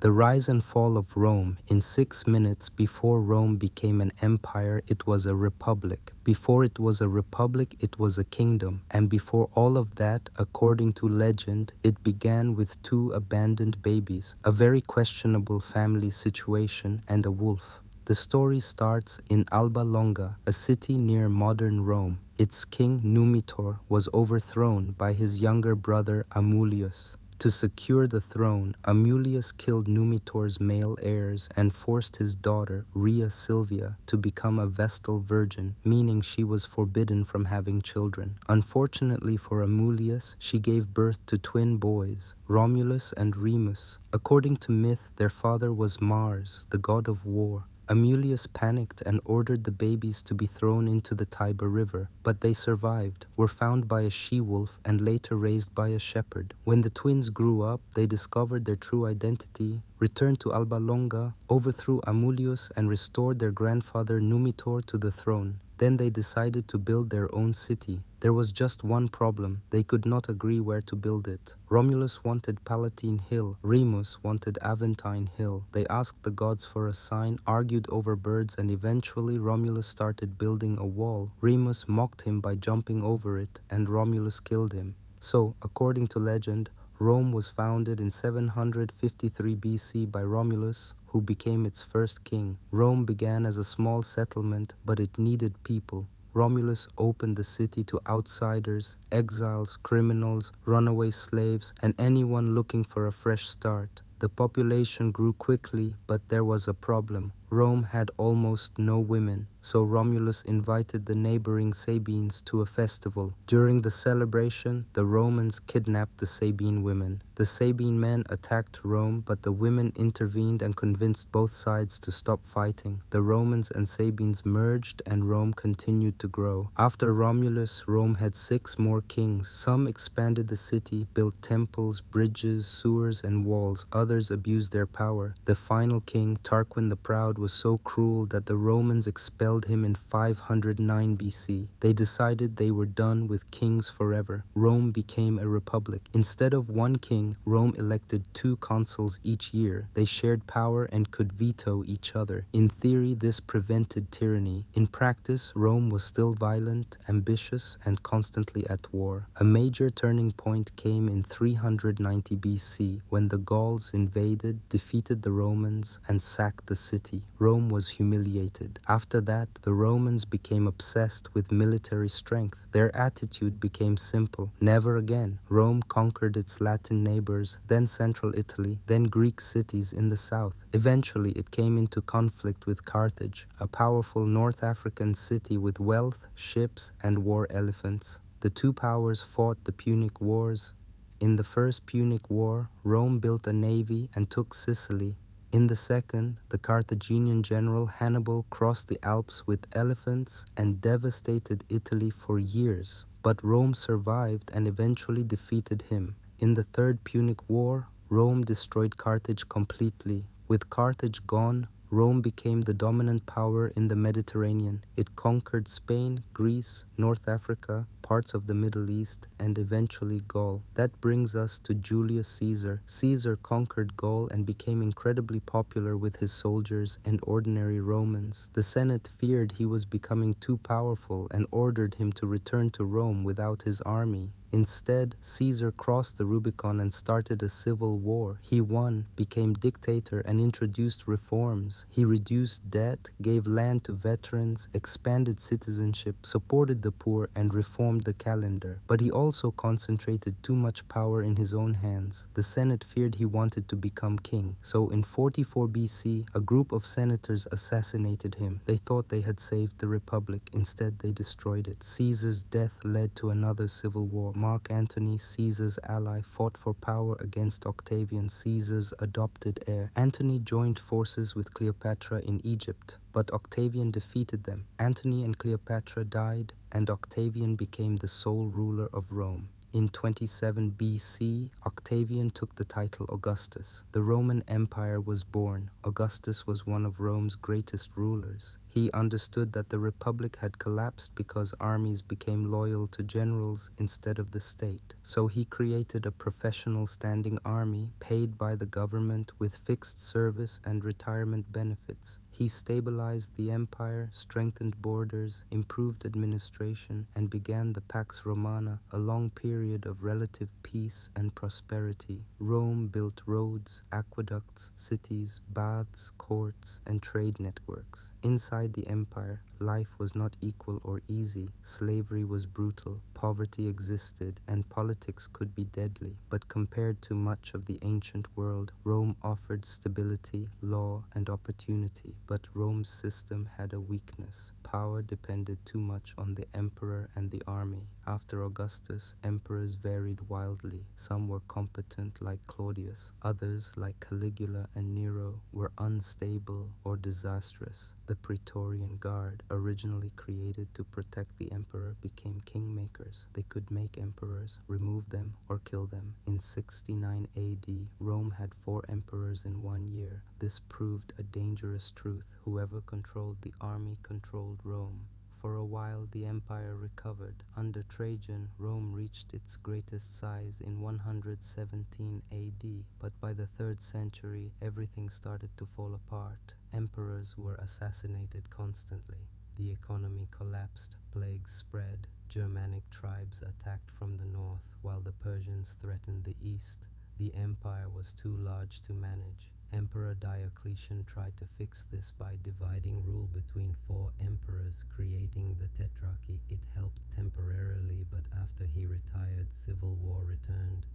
The rise and fall of Rome. In 6 minutes, before Rome became an empire, it was a republic. Before it was a republic, it was a kingdom. And before all of that, according to legend, it began with 2 abandoned babies, a very questionable family situation, and a wolf. The story starts in Alba Longa, a city near modern Rome. Its king Numitor was overthrown by his younger brother Amulius. To secure the throne, Amulius killed Numitor's male heirs and forced his daughter, Rhea Silvia, to become a Vestal virgin, meaning she was forbidden from having children. Unfortunately for Amulius, she gave birth to twin boys, Romulus and Remus. According to myth, their father was Mars, the god of war. Amulius panicked and ordered the babies to be thrown into the Tiber River, but they survived, were found by a she-wolf, and later raised by a shepherd. When the twins grew up, they discovered their true identity, returned to Alba Longa, overthrew Amulius, and restored their grandfather Numitor to the throne. Then they decided to build their own city. There was just one problem. They could not agree where to build it. Romulus wanted Palatine Hill. Remus wanted Aventine Hill. They asked the gods for a sign, argued over birds, and eventually Romulus started building a wall. Remus mocked him by jumping over it, and Romulus killed him. So, according to legend, Rome was founded in 753 BC by Romulus, who became its first king. Rome began as a small settlement, but it needed people. Romulus opened the city to outsiders, exiles, criminals, runaway slaves, and anyone looking for a fresh start. The population grew quickly, but there was a problem. Rome had almost no women, so Romulus invited the neighboring Sabines to a festival. During the celebration, the Romans kidnapped the Sabine women. The Sabine men attacked Rome, but the women intervened and convinced both sides to stop fighting. The Romans and Sabines merged, and Rome continued to grow. After Romulus, Rome had 6 more kings. Some expanded the city, built temples, bridges, sewers, and walls. Others abused their power. The final king, Tarquin the Proud, was so cruel that the Romans expelled him in 509 BC. They decided they were done with kings forever. Rome became a republic. Instead of one king, Rome elected 2 consuls each year. They shared power and could veto each other. In theory, this prevented tyranny. In practice, Rome was still violent, ambitious, and constantly at war. A major turning point came in 390 BC when the Gauls invaded, defeated the Romans, and sacked the city. Rome was humiliated. After that, the Romans became obsessed with military strength. Their attitude became simple: never again. Rome conquered its Latin neighbors, then central Italy, then Greek cities in the south. Eventually, it came into conflict with Carthage, a powerful North African city with wealth, ships, and war elephants. The 2 powers fought the Punic Wars. In the First Punic War, Rome built a navy and took Sicily. In the second, the Carthaginian general Hannibal crossed the Alps with elephants and devastated Italy for years. But Rome survived and eventually defeated him. In the Third Punic War, Rome destroyed Carthage completely. With Carthage gone, Rome became the dominant power in the Mediterranean. It conquered Spain, Greece, North Africa, parts of the Middle East, and eventually Gaul. That brings us to Julius Caesar. Caesar conquered Gaul and became incredibly popular with his soldiers and ordinary Romans. The Senate feared he was becoming too powerful and ordered him to return to Rome without his army. Instead, Caesar crossed the Rubicon and started a civil war. He won, became dictator, and introduced reforms. He reduced debt, gave land to veterans, expanded citizenship, supported the poor, and reformed the calendar. But he also concentrated too much power in his own hands. The Senate feared he wanted to become king. So in 44 BC, a group of senators assassinated him. They thought they had saved the republic. Instead, they destroyed it. Caesar's death led to another civil war. Mark Antony, Caesar's ally, fought for power against Octavian, Caesar's adopted heir. Antony joined forces with Cleopatra in Egypt, but Octavian defeated them. Antony and Cleopatra died, and Octavian became the sole ruler of Rome. In 27 BC, Octavian took the title Augustus. The Roman Empire was born. Augustus was one of Rome's greatest rulers. He understood that the republic had collapsed because armies became loyal to generals instead of the state. So he created a professional standing army paid by the government with fixed service and retirement benefits. He stabilized the empire, strengthened borders, improved administration, and began the Pax Romana, a long period of relative peace and prosperity. Rome built roads, aqueducts, cities, baths, courts, and trade networks. Inside the empire, life was not equal or easy. Slavery was brutal, poverty existed, and politics could be deadly. But compared to much of the ancient world, Rome offered stability, law, and opportunity. But Rome's system had a weakness. Power depended too much on the emperor and the army. After Augustus, emperors varied wildly. Some were competent like Claudius. Others, like Caligula and Nero, were unstable or disastrous. The Praetorian Guard, originally created to protect the emperor, became kingmakers. They could make emperors, remove them, or kill them. In 69 AD, Rome had 4 emperors in 1 year. This proved a dangerous truth. Whoever controlled the army controlled Rome. For a while, the empire recovered. Under Trajan, Rome reached its greatest size in 117 AD, but by the 3rd century, everything started to fall apart. Emperors were assassinated constantly. The economy collapsed, plagues spread, Germanic tribes attacked from the north, while the Persians threatened the east. The empire was too large to manage. Emperor Diocletian tried to fix this by dividing rule between 4 emperors, creating the Tetrarchy. It helped temporarily, but after he retired, civil war returned.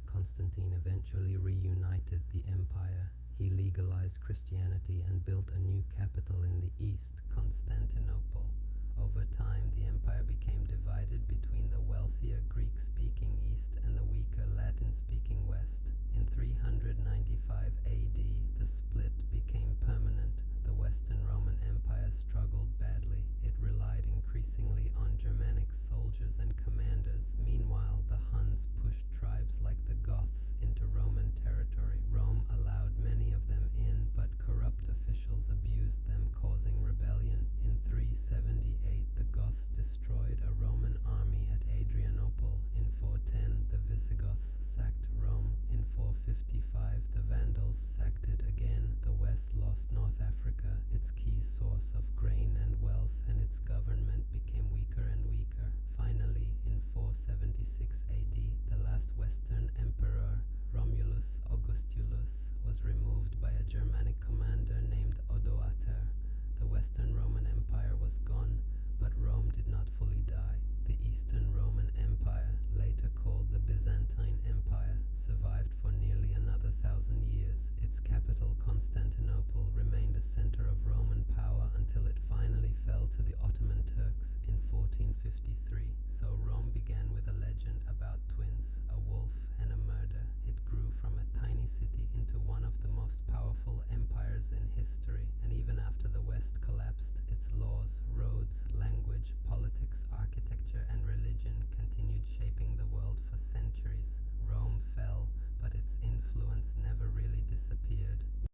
Constantine eventually reunited the empire. He legalized Christianity and built a new capital in the east, Constantinople. Over time, the empire became divided between the wealthier Greek-speaking East and the weaker Latin-speaking West. In 395 AD,